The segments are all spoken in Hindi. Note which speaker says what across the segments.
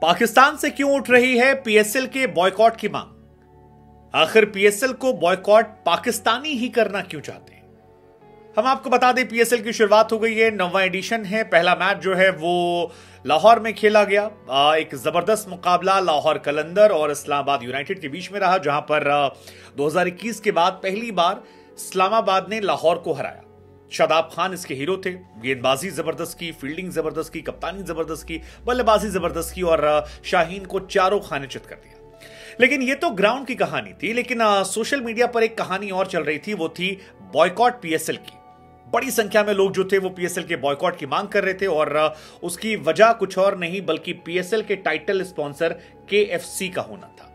Speaker 1: पाकिस्तान से क्यों उठ रही है पीएसएल के बॉयकॉट की मांग? आखिर पीएसएल को बॉयकॉट पाकिस्तानी ही करना क्यों चाहते हैं? हम आपको बता दें, पीएसएल की शुरुआत हो गई है, 9वां एडिशन है। पहला मैच जो है वो लाहौर में खेला गया। एक जबरदस्त मुकाबला लाहौर कलंदर और इस्लामाबाद यूनाइटेड के बीच में रहा, जहां पर 2021 के बाद पहली बार इस्लामाबाद ने लाहौर को हराया। शादाब खान इसके हीरो थे। गेंदबाजी जबरदस्त की, फील्डिंग जबरदस्त की, कप्तानी जबरदस्त की, बल्लेबाजी जबरदस्त की और शाहीन को चारों खाने चित कर दिया। लेकिन ये तो ग्राउंड की कहानी थी, लेकिन सोशल मीडिया पर एक कहानी और चल रही थी, वो थी बॉयकॉट पीएसएल की। बड़ी संख्या में लोग जो थे वो पीएसएल के बॉयकॉट की मांग कर रहे थे और उसकी वजह कुछ और नहीं बल्कि पीएसएल के टाइटल स्पॉन्सर केएफसी का होना था।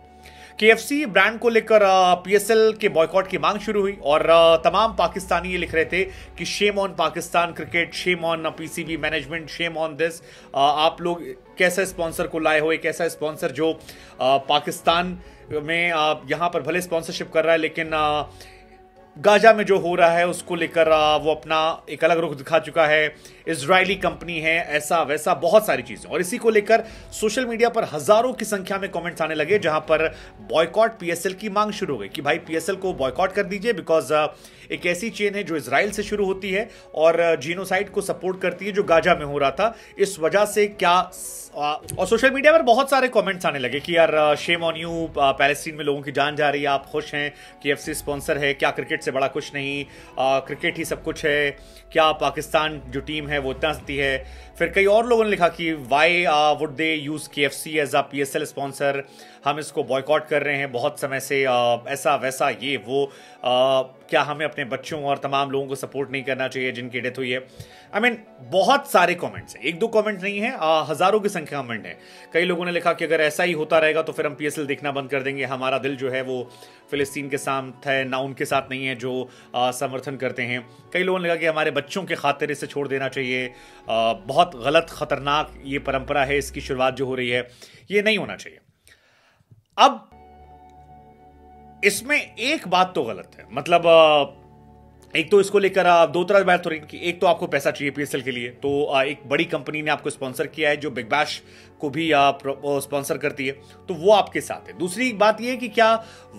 Speaker 1: केएफसी ब्रांड को लेकर पीएसएल के बॉयकॉट की मांग शुरू हुई और तमाम पाकिस्तानी ये लिख रहे थे कि shame on Pakistan cricket, shame on PCB management, shame on this. आप लोग कैसा स्पॉन्सर को लाए हो, एक ऐसा स्पॉन्सर जो पाकिस्तान में यहां पर भले स्पॉन्सरशिप कर रहा है लेकिन गाजा में जो हो रहा है उसको लेकर वो अपना एक अलग रुख दिखा चुका है। इजरायली कंपनी है, ऐसा वैसा बहुत सारी चीजें, और इसी को लेकर सोशल मीडिया पर हजारों की संख्या में कमेंट्स आने लगे, जहां पर बॉयकॉट पीएसएल की मांग शुरू हो गई कि भाई पीएसएल को बॉयकॉट कर दीजिए, बिकॉज एक ऐसी चेन है जो इजराइल से शुरू होती है और जीनोसाइड को सपोर्ट करती है जो गाजा में हो रहा था। इस वजह से क्या और सोशल मीडिया पर बहुत सारे कमेंट्स आने लगे कि यार शेम ऑन यू, पैलेस्टीन में लोगों की जान जा रही है, आप खुश हैं, केएफसी स्पॉन्सर है, क्या क्रिकेट से बड़ा कुछ नहीं, क्रिकेट ही सब कुछ है, क्या पाकिस्तान जो टीम है वो इतना सती है। फिर कई और लोगों ने लिखा कि why would they use KFC as a PSL sponsor, हम इसको बॉयकॉट कर रहे हैं बहुत समय से, ऐसा वैसा ये वो, क्या हमें अपने बच्चों और तमाम लोगों को सपोर्ट नहीं करना चाहिए जिनकी डेथ हुई है। आई मीन बहुत सारे कमेंट्स हैं, एक दो कमेंट नहीं है, हजारों की संख्या कमेंट है। कई लोगों ने लिखा कि अगर ऐसा ही होता रहेगा तो फिर हम पीएसएल देखना बंद कर देंगे, हमारा दिल जो है वो फिलिस्तीन के साथ है, ना उनके साथ नहीं है जो समर्थन करते हैं। कई लोगों ने लिखा कि हमारे बच्चों के खातिर इसे छोड़ देना चाहिए, बहुत गलत खतरनाक ये परंपरा है, इसकी शुरुआत जो हो रही है ये नहीं होना चाहिए। अब इसमें एक बात तो गलत है, मतलब एक तो इसको लेकर दो तरह की बात हो रही है कि एक तो आपको पैसा चाहिए पीएसएल के लिए, तो एक बड़ी कंपनी ने आपको स्पॉन्सर किया है जो बिग बैश को भी स्पॉन्सर करती है, तो वो आपके साथ है। दूसरी बात ये है कि क्या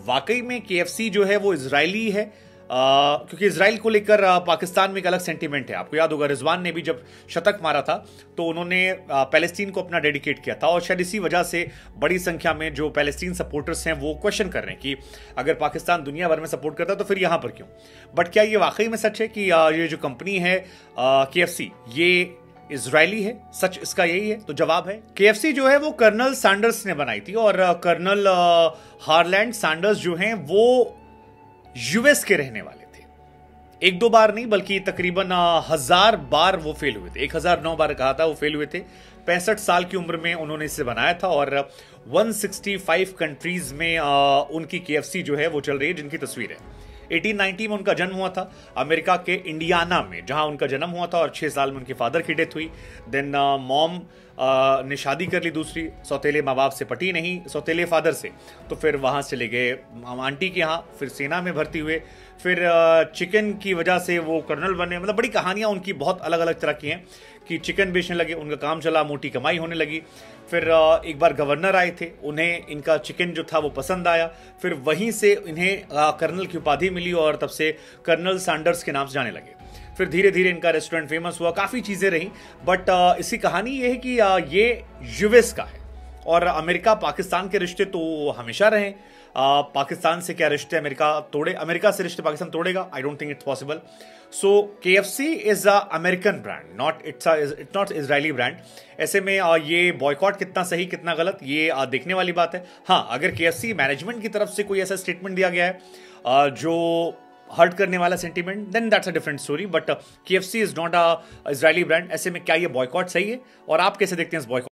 Speaker 1: वाकई में केएफसी जो है वो इजरायली है, क्योंकि इजराइल को लेकर पाकिस्तान में एक अलग सेंटीमेंट है। आपको याद होगा रिजवान ने भी जब शतक मारा था तो उन्होंने पैलेस्टीन को अपना डेडिकेट किया था, और शायद इसी वजह से बड़ी संख्या में जो पैलेस्टीन सपोर्टर्स हैं वो क्वेश्चन कर रहे हैं कि अगर पाकिस्तान दुनिया भर में सपोर्ट करता है तो फिर यहां पर क्यों। बट क्या ये वाकई में सच है कि ये जो कंपनी है केएफसी ये इजरायली है? सच इसका यही है? तो जवाब है केएफसी जो है वो कर्नल सैंडर्स ने बनाई थी, और कर्नल हार्लैंड सैंडर्स जो हैं वो यूएस के रहने वाले थे। एक दो बार नहीं बल्कि तकरीबन 1000 बार वो फेल हुए थे, 1009 बार कहा था वो फेल हुए थे। 65 साल की उम्र में उन्होंने इसे बनाया था और 165 कंट्रीज में उनकी केएफसी जो है वो चल रही है, जिनकी तस्वीर है। 1890 में उनका जन्म हुआ था अमेरिका के इंडियाना में, जहां उनका जन्म हुआ था, और 6 साल में उनके फादर की डेथ हुई। देन मॉम ने शादी कर ली दूसरी, सौतेले माँ बाप से पटी नहीं, सौतेले फादर से, तो फिर वहाँ चले गए आंटी के यहाँ, फिर सेना में भर्ती हुए, फिर चिकन की वजह से वो कर्नल बने। मतलब बड़ी कहानियाँ उनकी बहुत अलग अलग तरह की हैं कि चिकन बेचने लगे, उनका काम चला, मोटी कमाई होने लगी। फिर एक बार गवर्नर आए थे, उन्हें इनका चिकन जो था वो पसंद आया, फिर वहीं से इन्हें कर्नल की उपाधि मिली और तब से कर्नल सैंडर्स के नाम से जाने लगे। फिर धीरे धीरे इनका रेस्टोरेंट फेमस हुआ, काफ़ी चीज़ें रहीं। बट इसकी कहानी ये है कि ये यूएस का है, और अमेरिका पाकिस्तान के रिश्ते तो हमेशा रहे। पाकिस्तान से क्या रिश्ते अमेरिका तोड़े, अमेरिका से रिश्ते पाकिस्तान तोड़ेगा? I don't think it's possible. So KFC is a American brand, it's not Israeli brand. ऐसे में ये बॉयकॉट कितना सही कितना गलत ये देखने वाली बात है। हाँ, अगर केएफसी मैनेजमेंट की तरफ से कोई ऐसा स्टेटमेंट दिया गया है जो हर्ट करने वाला sentiment, then that's a different story. But KFC is not a Israeli brand. ऐसे में क्या ये बॉयकॉट सही है, और आप कैसे देखते हैं इस बॉयकॉट?